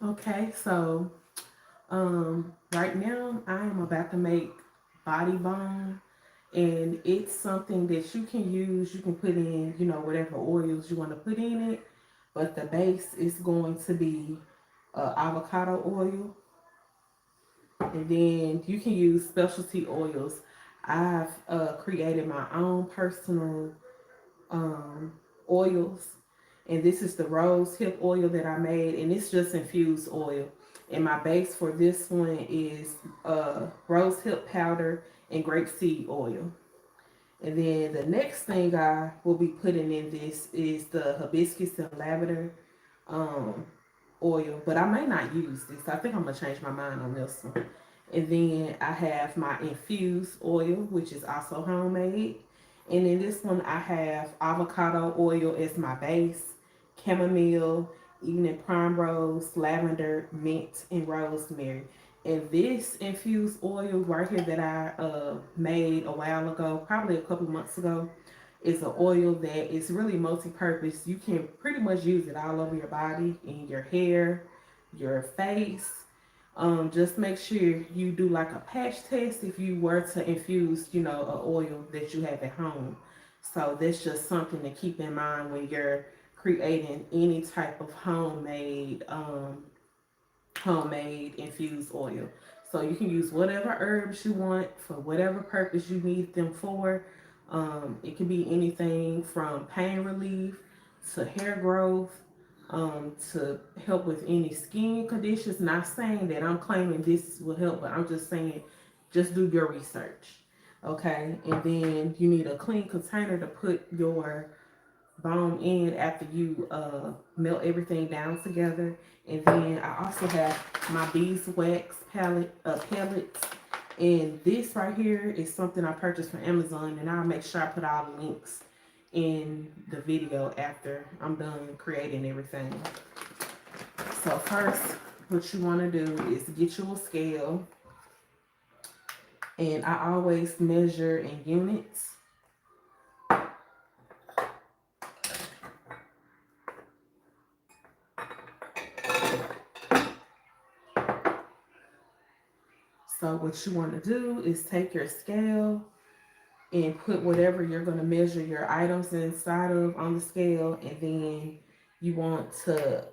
Okay, so right now I am about to make body balm, and it's something that you can use. You can put in, whatever oils you want to put in it, but the base is going to be avocado oil, and then you can use specialty oils. I've created my own personal um, oils, and this is the Rosehip oil that I made, and it's just infused oil. And my base for this one is rosehip powder and grapeseed oil. And then the next thing I will be putting in this is the hibiscus and lavender um, oil, but I may not use this. I think I'm gonna change my mind on this one. And then I have my infused oil, which is also homemade. And in this one, I have avocado oil as my base, chamomile, evening primrose, lavender, mint, and rosemary. And this infused oil right here that I made a while ago, probably a couple months ago, is an oil that is really multi-purpose. You can pretty much use it all over your body, in your hair, your face. Just make sure you do like a patch test if you were to infuse, an oil that you have at home. So that's just something to keep in mind when you're creating any type of homemade infused oil. So you can use whatever herbs you want for whatever purpose you need them for. It can be anything from pain relief to hair growth, to help with any skin conditions. Not saying that I'm claiming this will help, but I'm just saying just do your research. Okay, and then you need a clean container to put your balm in after you melt everything down together. And then I also have my beeswax pellets. And this right here is something I purchased from Amazon, and I'll make sure I put all the links in the video after I'm done creating everything. So first, what you want to do is get you a scale, and I always measure in units. So what you want to do is take your scale and put whatever you're going to measure your items inside of on the scale, and then you want to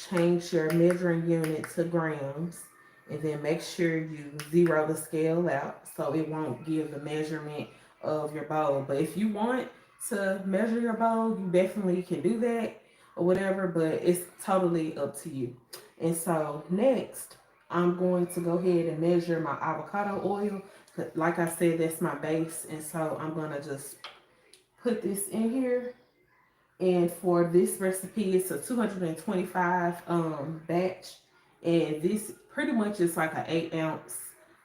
change your measuring unit to grams, and then make sure you zero the scale out so it won't give the measurement of your bowl. But if you want to measure your bowl, you definitely can do that or whatever, but it's totally up to you. And so next, I'm going to go ahead and measure my avocado oil. Like I said, that's my base, and so I'm going to just put this in here. And for this recipe, it's a 225 batch, and this pretty much is like an 8 ounce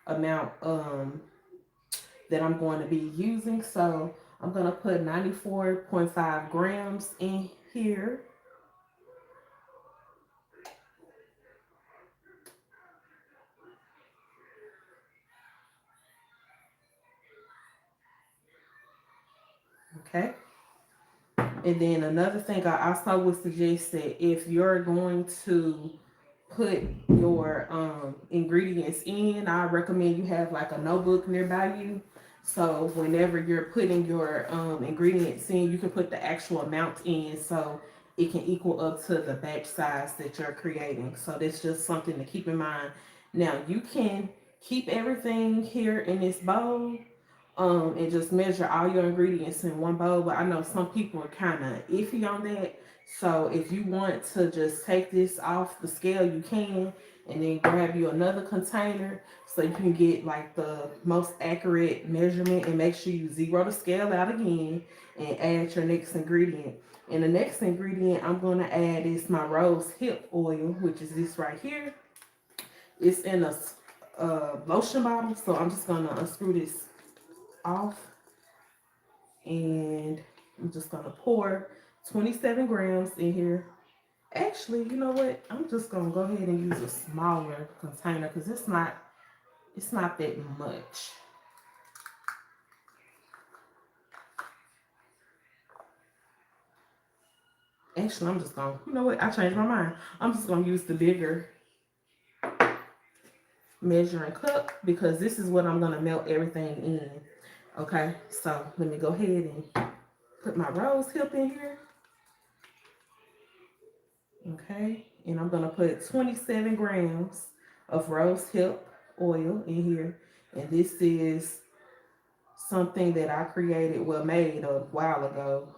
amount that I'm going to be using. So I'm going to put 94.5 grams in here. Okay. And then another thing I also would suggest that if you're going to put your ingredients in, I recommend you have like a notebook nearby you. So whenever you're putting your ingredients in, you can put the actual amount in so it can equal up to the batch size that you're creating. So that's just something to keep in mind. Now you can keep everything here in this bowl, and just measure all your ingredients in one bowl. But I know some people are kind of iffy on that. So if you want to just take this off the scale, you can, and then grab you another container so you can get like the most accurate measurement, and make sure you zero the scale out again and add your next ingredient. And the next ingredient I'm going to add is my rose hip oil, which is this right here. It's in a lotion bottle, so I'm just going to unscrew this off, and I'm just gonna pour 27 grams in here. Actually, you know what? I'm just gonna go ahead and use a smaller container because it's not that much. Actually, I'm just gonna, you know what? I changed my mind. I'm just gonna use the bigger measuring cup because this is what I'm gonna melt everything in. Okay, so let me go ahead and put my rose hip in here. Okay, and I'm gonna put 27 grams of rose hip oil in here. And this is something that I created, well, made a while ago.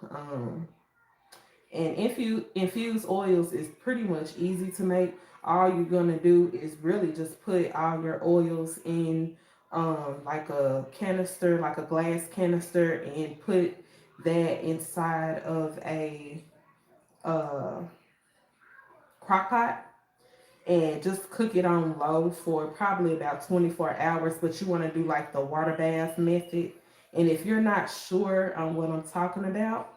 And infused oils is pretty much easy to make. All you're gonna do is really just put all your oils in like a canister, like a glass canister, and put that inside of a uh, crock pot and just cook it on low for probably about 24 hours. But you want to do like the water bath method. And if you're not sure on what I'm talking about,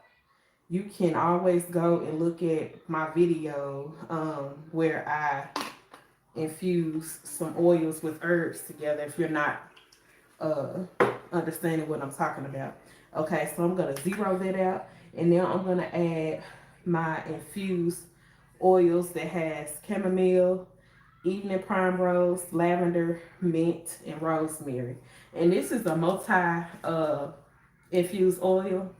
you can always go and look at my video where I infuse some oils with herbs together if you're not uh, understanding what I'm talking about. Okay, so I'm going to zero that out. And now I'm going to add my infused oils that has chamomile, evening primrose, lavender, mint, and rosemary. And this is a multi infused oil.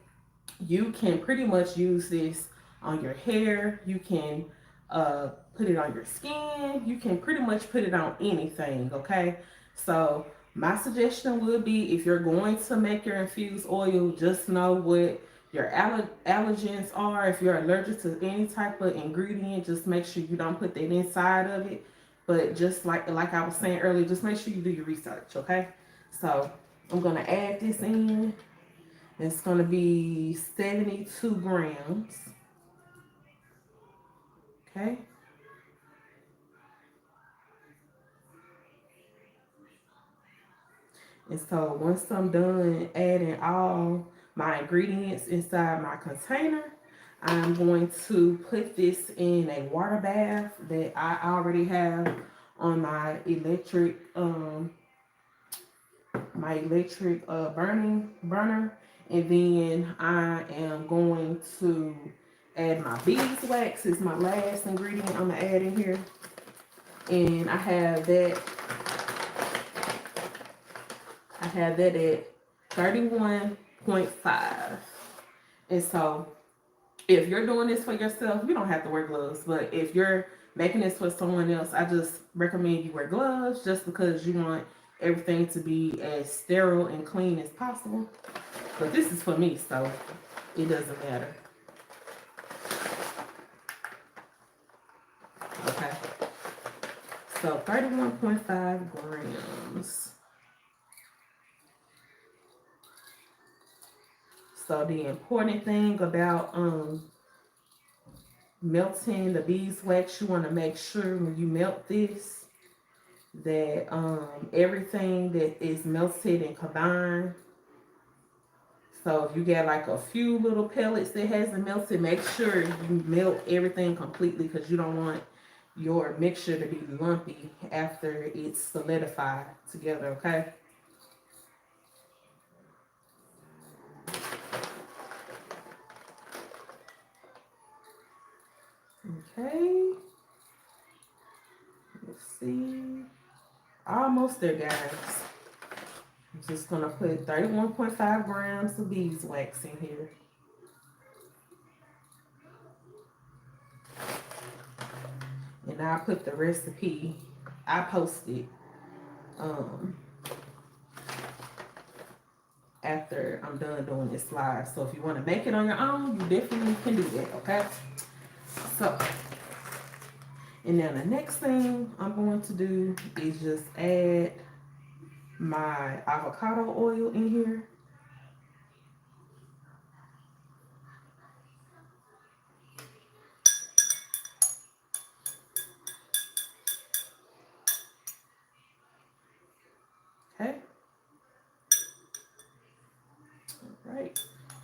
You can pretty much use this on your hair. You can put it on your skin. You can pretty much put it on anything, okay? So my suggestion would be, if you're going to make your infused oil, just know what your allergens are. If you're allergic to any type of ingredient, just make sure you don't put that inside of it. But just like I was saying earlier, just make sure you do your research, okay? So I'm going to add this in. It's going to be 72 grams. Okay. And so once I'm done adding all my ingredients inside my container, I'm going to put this in a water bath that I already have on my electric burner. And then I am going to add my beeswax. Is my last ingredient I'm gonna add in here. And I have that at 31.5. And so if you're doing this for yourself, you don't have to wear gloves. But if you're making this for someone else, I just recommend you wear gloves, just because you want everything to be as sterile and clean as possible. But this is for me, so it doesn't matter. Okay. So 31.5 grams. So the important thing about melting the beeswax, you want to make sure when you melt this that everything that is melted and combined. So if you get like a few little pellets that hasn't melted, make sure you melt everything completely, because you don't want your mixture to be lumpy after it's solidified together, okay? Okay. Let's see. Almost there, guys. I'm just gonna put 31.5 grams of beeswax in here. And I'll put the recipe. I posted after I'm done doing this live. So if you want to make it on your own, you definitely can do that, okay? So, and now the next thing I'm going to do is just add my avocado oil in here. Okay. All right.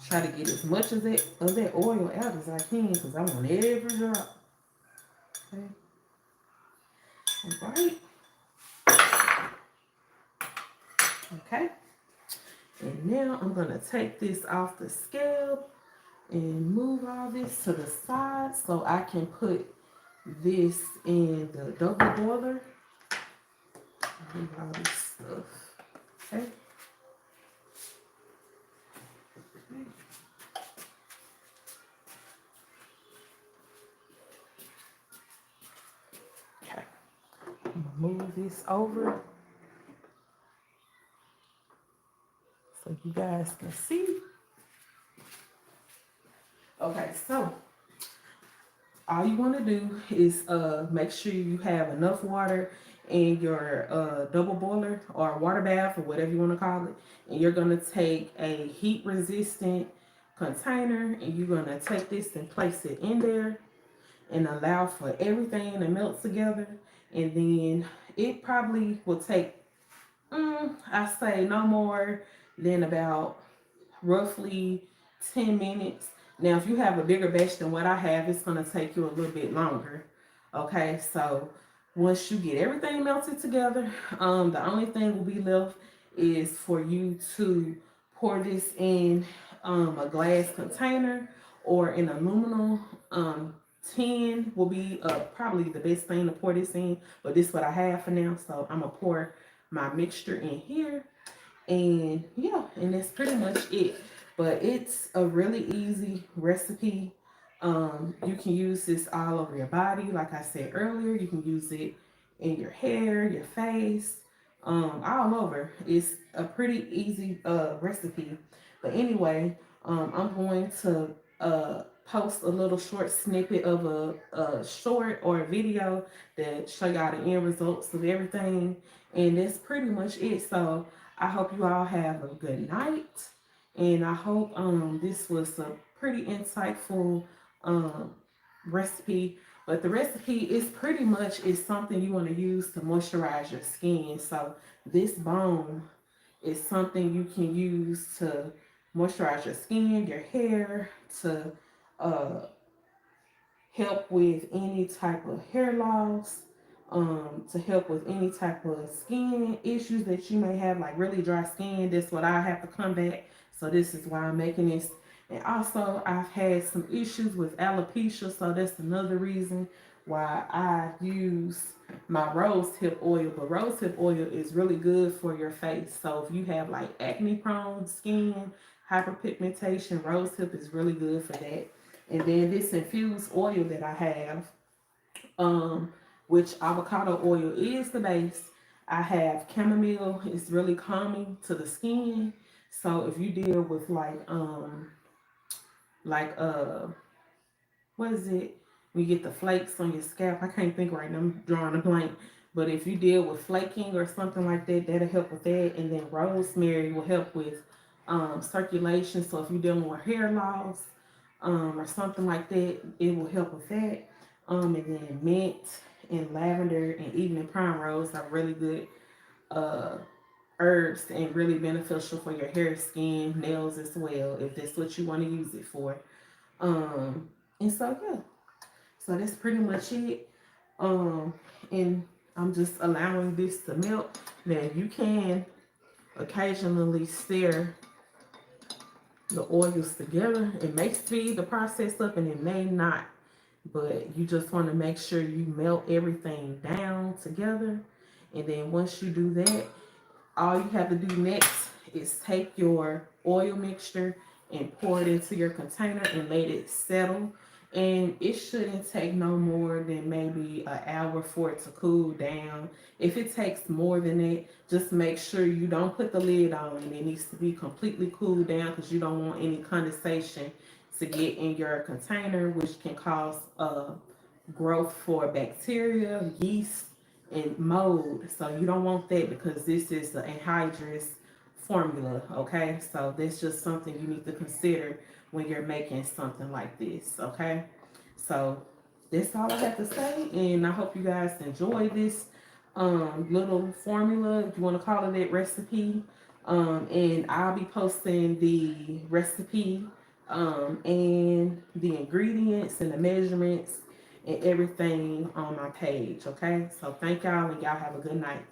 Try to get as much of that oil out as I can, because I want every drop. Okay. All right. Okay. And now I'm going to take this off the scale and move all this to the side so I can put this in the double boiler. Move all this stuff. Okay. Okay. I'm gonna move this over so you guys can see. Okay, so all you want to do is make sure you have enough water in your double boiler or water bath or whatever you want to call it, and you're going to take a heat resistant container and you're going to take this and place it in there and allow for everything to melt together. And then it probably will take I say no more than about roughly 10 minutes. Now, if you have a bigger batch than what I have, it's going to take you a little bit longer. Okay, so once you get everything melted together, the only thing will be left is for you to pour this in a glass container or an aluminum tin will be probably the best thing to pour this in, but this is what I have for now. So I'm gonna pour my mixture in here, and yeah, and that's pretty much it. But it's a really easy recipe. You can use this all over your body. Like I said earlier, you can use it in your hair, your face, all over. It's a pretty easy recipe. But anyway, I'm going to post a little short snippet of a short or a video that show y'all the end results of everything. And that's pretty much it. So I hope you all have a good night. And I hope this was a pretty insightful recipe. But the recipe is pretty much is something you want to use to moisturize your skin. So this balm is something you can use to moisturize your skin, your hair, to uh, help with any type of hair loss, to help with any type of skin issues that you may have, like really dry skin. That's what I have to combat. So this is why I'm making this. And also, I've had some issues with alopecia, so that's another reason why I use my rosehip oil. But rosehip oil is really good for your face. So if you have like acne prone skin, hyperpigmentation, rosehip is really good for that. And then this infused oil that I have, which avocado oil is the base. I have chamomile. It's really calming to the skin. So if you deal with like what is it? When you get the flakes on your scalp, I can't think right now. I'm drawing a blank. But if you deal with flaking or something like that, that'll help with that. And then rosemary will help with circulation. So if you're dealing with hair loss or something like that, it will help with that. And then mint and lavender and even primrose are really good herbs and really beneficial for your hair, skin, nails as well, if that's what you want to use it for. And so yeah, so that's pretty much it. And I'm just allowing this to melt. Now you can occasionally stir the oils together. It may speed the process up and it may not, but you just want to make sure you melt everything down together. And then once you do that, all you have to do next is take your oil mixture and pour it into your container and let it settle. And it shouldn't take no more than maybe an hour for it to cool down. If it takes more than that, just make sure you don't put the lid on. It needs to be completely cooled down because you don't want any condensation to get in your container, which can cause growth for bacteria, yeast, and mold. So you don't want that because this is the anhydrous formula. Okay, so that's just something you need to consider when you're making something like this. Okay, so that's all I have to say, and I hope you guys enjoy this little formula, if you want to call it that, recipe. And I'll be posting the recipe and the ingredients and the measurements and everything on my page. Okay, so thank y'all, and y'all have a good night.